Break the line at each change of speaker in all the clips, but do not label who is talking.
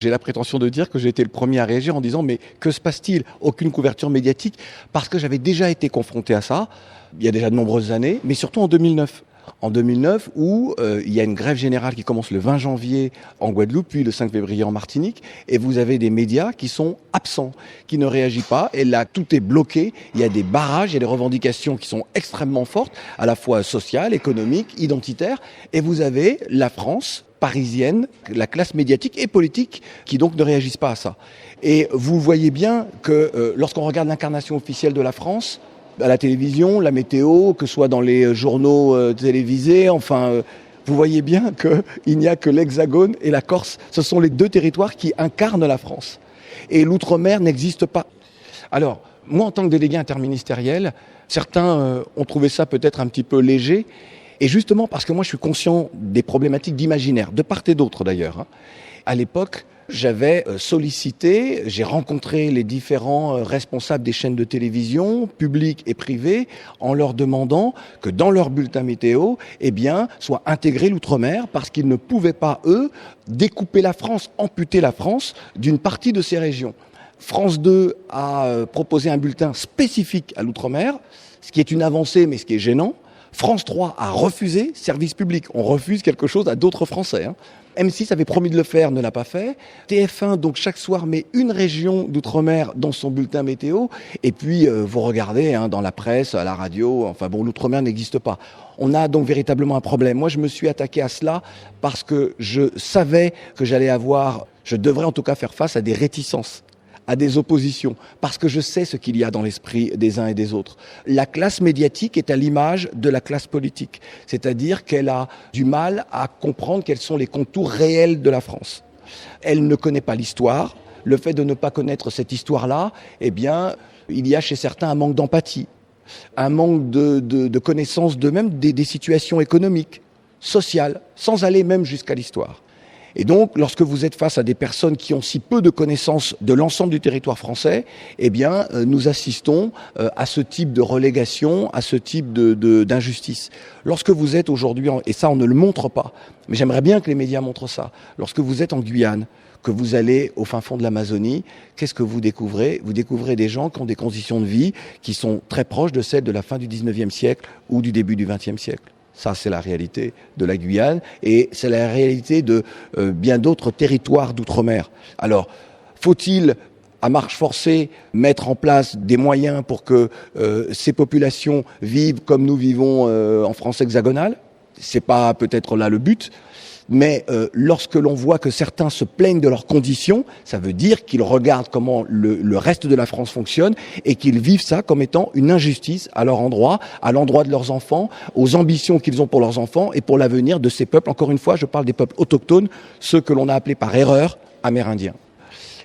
J'ai la prétention de dire que j'ai été le premier à réagir en disant mais que se passe-t-il ? Aucune couverture médiatique, parce que j'avais déjà été confronté à ça, il y a déjà de nombreuses années, mais surtout en 2009. En 2009, où il y a une grève générale qui commence le 20 janvier en Guadeloupe, puis le 5 février en Martinique, et vous avez des médias qui sont absents, qui ne réagissent pas, et là tout est bloqué, il y a des barrages, il y a des revendications qui sont extrêmement fortes, à la fois sociales, économiques, identitaires, et vous avez la France parisienne, la classe médiatique et politique qui donc ne réagissent pas à ça. Et vous voyez bien que lorsqu'on regarde l'incarnation officielle de la France, à la télévision, la météo, que ce soit dans les journaux télévisés, vous voyez bien qu'il n'y a que l'Hexagone et la Corse. Ce sont les deux territoires qui incarnent la France. Et l'outre-mer n'existe pas. Alors, moi, en tant que délégué interministériel, certains ont trouvé ça peut-être un petit peu léger. Et justement parce que moi, je suis conscient des problématiques d'imaginaire, de part et d'autre d'ailleurs. À l'époque, j'avais sollicité, j'ai rencontré les différents responsables des chaînes de télévision, publiques et privées, en leur demandant que dans leur bulletin météo, soit intégré l'outre-mer, parce qu'ils ne pouvaient pas, eux, découper la France, amputer la France d'une partie de ces régions. France 2 a proposé un bulletin spécifique à l'outre-mer, ce qui est une avancée, mais ce qui est gênant. France 3 a refusé service public. On refuse quelque chose à d'autres Français. M6 avait promis de le faire, ne l'a pas fait. TF1, donc chaque soir, met une région d'outre-mer dans son bulletin météo. Et puis, vous regardez dans la presse, à la radio, l'outre-mer n'existe pas. On a donc véritablement un problème. Moi, je me suis attaqué à cela parce que je savais que je devrais en tout cas faire face à des réticences, à des oppositions, parce que je sais ce qu'il y a dans l'esprit des uns et des autres. La classe médiatique est à l'image de la classe politique, c'est-à-dire qu'elle a du mal à comprendre quels sont les contours réels de la France. Elle ne connaît pas l'histoire. Le fait de ne pas connaître cette histoire-là, il y a chez certains un manque d'empathie, un manque de connaissance d'eux-mêmes des situations économiques, sociales, sans aller même jusqu'à l'histoire. Et donc, lorsque vous êtes face à des personnes qui ont si peu de connaissances de l'ensemble du territoire français, nous assistons à ce type de relégation, à ce type d'injustice. Lorsque vous êtes aujourd'hui, et ça on ne le montre pas, mais j'aimerais bien que les médias montrent ça, lorsque vous êtes en Guyane, que vous allez au fin fond de l'Amazonie, qu'est-ce que vous découvrez ? Vous découvrez des gens qui ont des conditions de vie qui sont très proches de celles de la fin du 19e siècle ou du début du 20e siècle. Ça, c'est la réalité de la Guyane et c'est la réalité de bien d'autres territoires d'outre-mer. Alors, faut-il, à marche forcée, mettre en place des moyens pour que ces populations vivent comme nous vivons en France hexagonale ? C'est pas peut-être là le but. Mais lorsque l'on voit que certains se plaignent de leurs conditions, ça veut dire qu'ils regardent comment le reste de la France fonctionne et qu'ils vivent ça comme étant une injustice à leur endroit, à l'endroit de leurs enfants, aux ambitions qu'ils ont pour leurs enfants et pour l'avenir de ces peuples. Encore une fois, je parle des peuples autochtones, ceux que l'on a appelés par erreur amérindiens.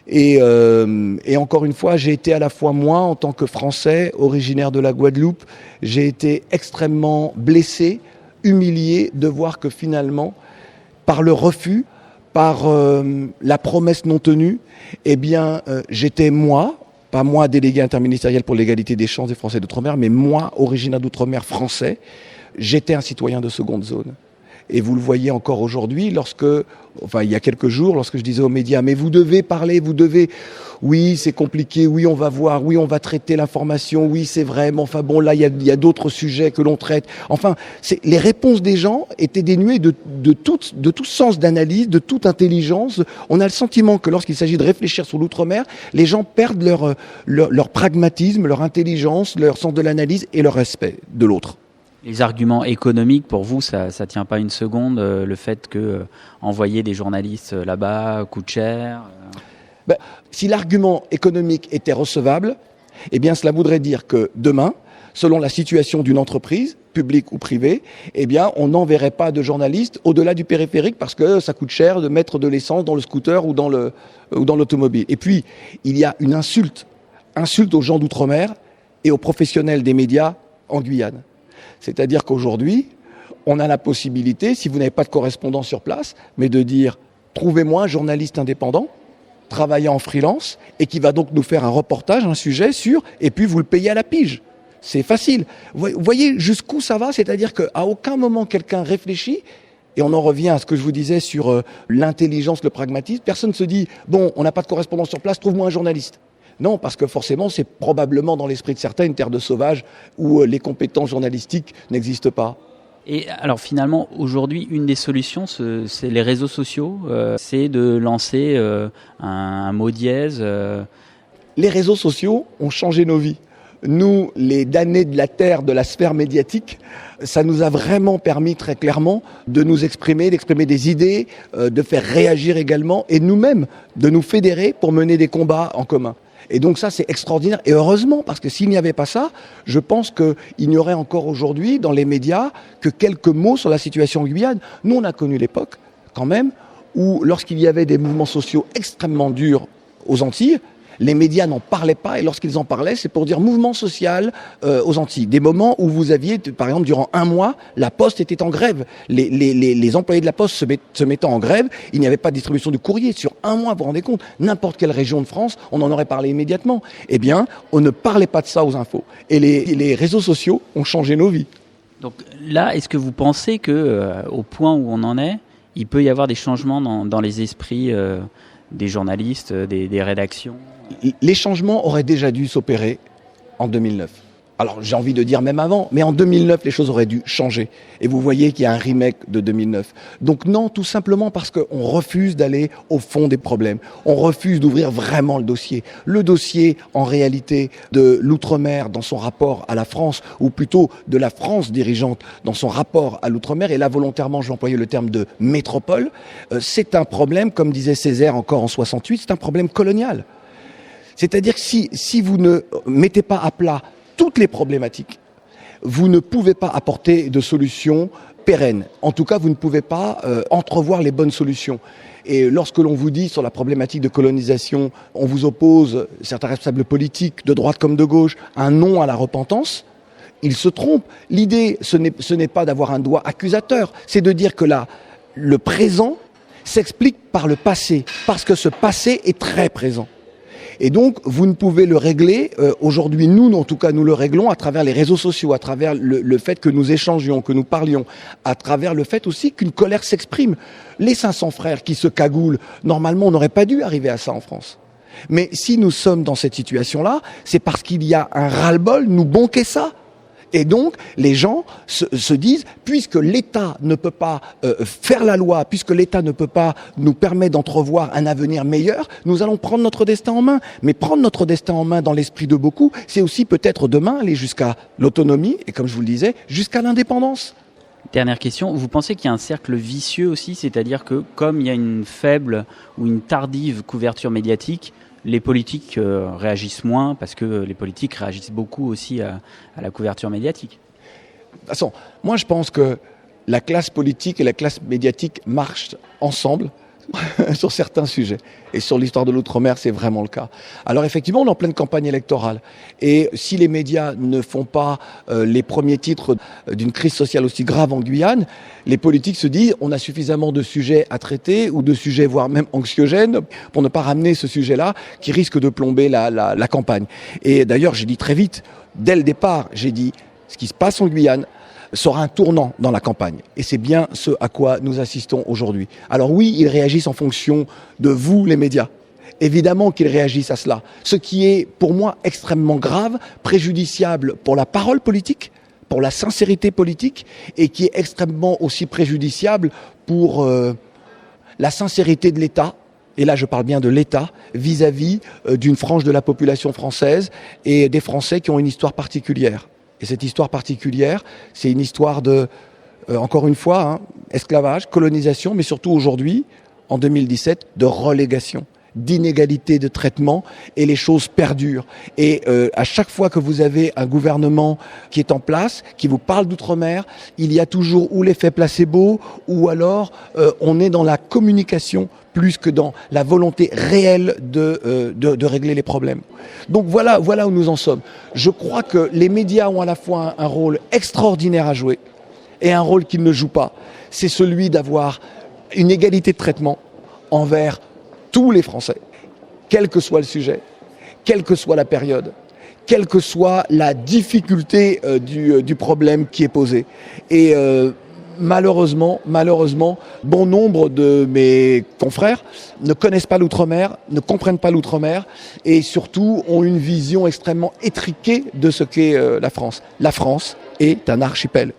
Et encore une fois, j'ai été à la fois moi, en tant que Français, originaire de la Guadeloupe, j'ai été extrêmement blessé, humilié de voir que finalement, par le refus, par la promesse non tenue, j'étais moi, pas moi délégué interministériel pour l'égalité des chances des Français d'outre-mer, mais moi, originaire d'outre-mer français, j'étais un citoyen de seconde zone. Et vous le voyez encore aujourd'hui, il y a quelques jours, lorsque je disais aux médias, mais vous devez parler, oui, c'est compliqué, oui, on va voir, oui, on va traiter l'information, oui, c'est vrai, mais là, il y a d'autres sujets que l'on traite. Les réponses des gens étaient dénuées de tout sens d'analyse, de toute intelligence. On a le sentiment que lorsqu'il s'agit de réfléchir sur l'outre-mer, les gens perdent leur pragmatisme, leur intelligence, leur sens de l'analyse et leur respect de l'autre.
Les arguments économiques, pour vous, ça tient pas une seconde, le fait que envoyer des journalistes là-bas coûte cher
Si l'argument économique était recevable, cela voudrait dire que demain, selon la situation d'une entreprise, publique ou privée, on n'enverrait pas de journalistes au-delà du périphérique parce que ça coûte cher de mettre de l'essence dans le scooter ou dans l'automobile. Et puis, il y a une insulte aux gens d'outre-mer et aux professionnels des médias en Guyane. C'est-à-dire qu'aujourd'hui, on a la possibilité, si vous n'avez pas de correspondant sur place, mais de dire « trouvez-moi un journaliste indépendant, travaillant en freelance, et qui va donc nous faire un reportage, un sujet sur, et puis vous le payez à la pige ». C'est facile. Vous voyez jusqu'où ça va, c'est-à-dire qu'à aucun moment quelqu'un réfléchit Et on en revient à ce que je vous disais sur l'intelligence, le pragmatisme. Personne ne se dit, bon, on n'a pas de correspondant sur place, trouve-moi un journaliste. Non, parce que forcément, c'est probablement dans l'esprit de certains une terre de sauvages où les compétences journalistiques n'existent pas.
Et alors finalement, aujourd'hui, une des solutions, c'est les réseaux sociaux, c'est de lancer un mot dièse.
Les réseaux sociaux ont changé nos vies. Nous, les damnés de la terre, de la sphère médiatique, ça nous a vraiment permis très clairement de nous exprimer, d'exprimer des idées, de faire réagir également et nous-mêmes de nous fédérer pour mener des combats en commun. Et donc ça, c'est extraordinaire. Et heureusement, parce que s'il n'y avait pas ça, je pense qu'il n'y aurait encore aujourd'hui dans les médias que quelques mots sur la situation en Guyane. Nous, on a connu l'époque, quand même, où lorsqu'il y avait des mouvements sociaux extrêmement durs aux Antilles, les médias n'en parlaient pas, et lorsqu'ils en parlaient, c'est pour dire mouvement social aux Antilles. Des moments où vous aviez, par exemple, durant un mois, la Poste était en grève. Les employés de la Poste se mettant en grève, il n'y avait pas de distribution de courrier. Sur un mois, vous vous rendez compte, n'importe quelle région de France, on en aurait parlé immédiatement. Eh bien, on ne parlait pas de ça aux infos. Et les réseaux sociaux ont changé nos vies.
Donc là, est-ce que vous pensez que, au point où on en est, il peut y avoir des changements dans les esprits des journalistes, des rédactions?
Les changements auraient déjà dû s'opérer en 2009. Alors j'ai envie de dire même avant, mais en 2009, les choses auraient dû changer. Et vous voyez qu'il y a un remake de 2009. Donc non, tout simplement parce qu'on refuse d'aller au fond des problèmes. On refuse d'ouvrir vraiment le dossier. Le dossier, en réalité, de l'outre-mer dans son rapport à la France, ou plutôt de la France dirigeante dans son rapport à l'outre-mer, et là volontairement je vais employer le terme de métropole, c'est un problème, comme disait Césaire encore en 68, c'est un problème colonial. C'est-à-dire que si vous ne mettez pas à plat toutes les problématiques, vous ne pouvez pas apporter de solutions pérennes. En tout cas, vous ne pouvez pas entrevoir les bonnes solutions. Et lorsque l'on vous dit sur la problématique de colonisation, on vous oppose, certains responsables politiques, de droite comme de gauche, un non à la repentance, ils se trompent. L'idée, ce n'est pas d'avoir un doigt accusateur, c'est de dire que le présent s'explique par le passé, parce que ce passé est très présent. Et donc, vous ne pouvez le régler, aujourd'hui nous, en tout cas nous le réglons à travers les réseaux sociaux, à travers le fait que nous échangions, que nous parlions, à travers le fait aussi qu'une colère s'exprime. Les 500 frères qui se cagoulent, normalement on n'aurait pas dû arriver à ça en France. Mais si nous sommes dans cette situation-là, c'est parce qu'il y a un ras-le-bol, nous bonquer ça. Et donc, les gens se disent, puisque l'État ne peut pas faire la loi, puisque l'État ne peut pas nous permettre d'entrevoir un avenir meilleur, nous allons prendre notre destin en main. Mais prendre notre destin en main dans l'esprit de beaucoup, c'est aussi peut-être demain aller jusqu'à l'autonomie, et comme je vous le disais, jusqu'à l'indépendance.
Dernière question, vous pensez qu'il y a un cercle vicieux aussi, c'est-à-dire que comme il y a une faible ou une tardive couverture médiatique, les politiques réagissent moins parce que les politiques réagissent beaucoup aussi à la couverture médiatique?
De toute façon, moi je pense que la classe politique et la classe médiatique marchent ensemble sur certains sujets. Et sur l'histoire de l'outre-mer, c'est vraiment le cas. Alors effectivement, on est en pleine campagne électorale. Et si les médias ne font pas les premiers titres d'une crise sociale aussi grave en Guyane, les politiques se disent on a suffisamment de sujets à traiter ou de sujets voire même anxiogènes pour ne pas ramener ce sujet-là qui risque de plomber la campagne. Et d'ailleurs, j'ai dit très vite, dès le départ, j'ai dit ce qui se passe en Guyane sera un tournant dans la campagne. Et c'est bien ce à quoi nous assistons aujourd'hui. Alors oui, ils réagissent en fonction de vous, les médias. Évidemment qu'ils réagissent à cela. Ce qui est, pour moi, extrêmement grave, préjudiciable pour la parole politique, pour la sincérité politique, et qui est extrêmement aussi préjudiciable pour la sincérité de l'État. Et là, je parle bien de l'État vis-à-vis d'une frange de la population française et des Français qui ont une histoire particulière. Et cette histoire particulière, c'est une histoire de, encore une fois, esclavage, colonisation, mais surtout aujourd'hui, en 2017, de relégation, d'inégalité de traitement, et les choses perdurent. Et à chaque fois que vous avez un gouvernement qui est en place, qui vous parle d'outre-mer, il y a toujours ou l'effet placebo, ou alors on est dans la communication plus que dans la volonté réelle de régler les problèmes. Donc voilà où nous en sommes. Je crois que les médias ont à la fois un rôle extraordinaire à jouer et un rôle qu'ils ne jouent pas. C'est celui d'avoir une égalité de traitement envers tous les Français, quel que soit le sujet, quelle que soit la période, quelle que soit la difficulté du problème qui est posé. Et malheureusement, bon nombre de mes confrères ne connaissent pas l'outre-mer, ne comprennent pas l'outre-mer et surtout ont une vision extrêmement étriquée de ce qu'est la France. La France est un archipel.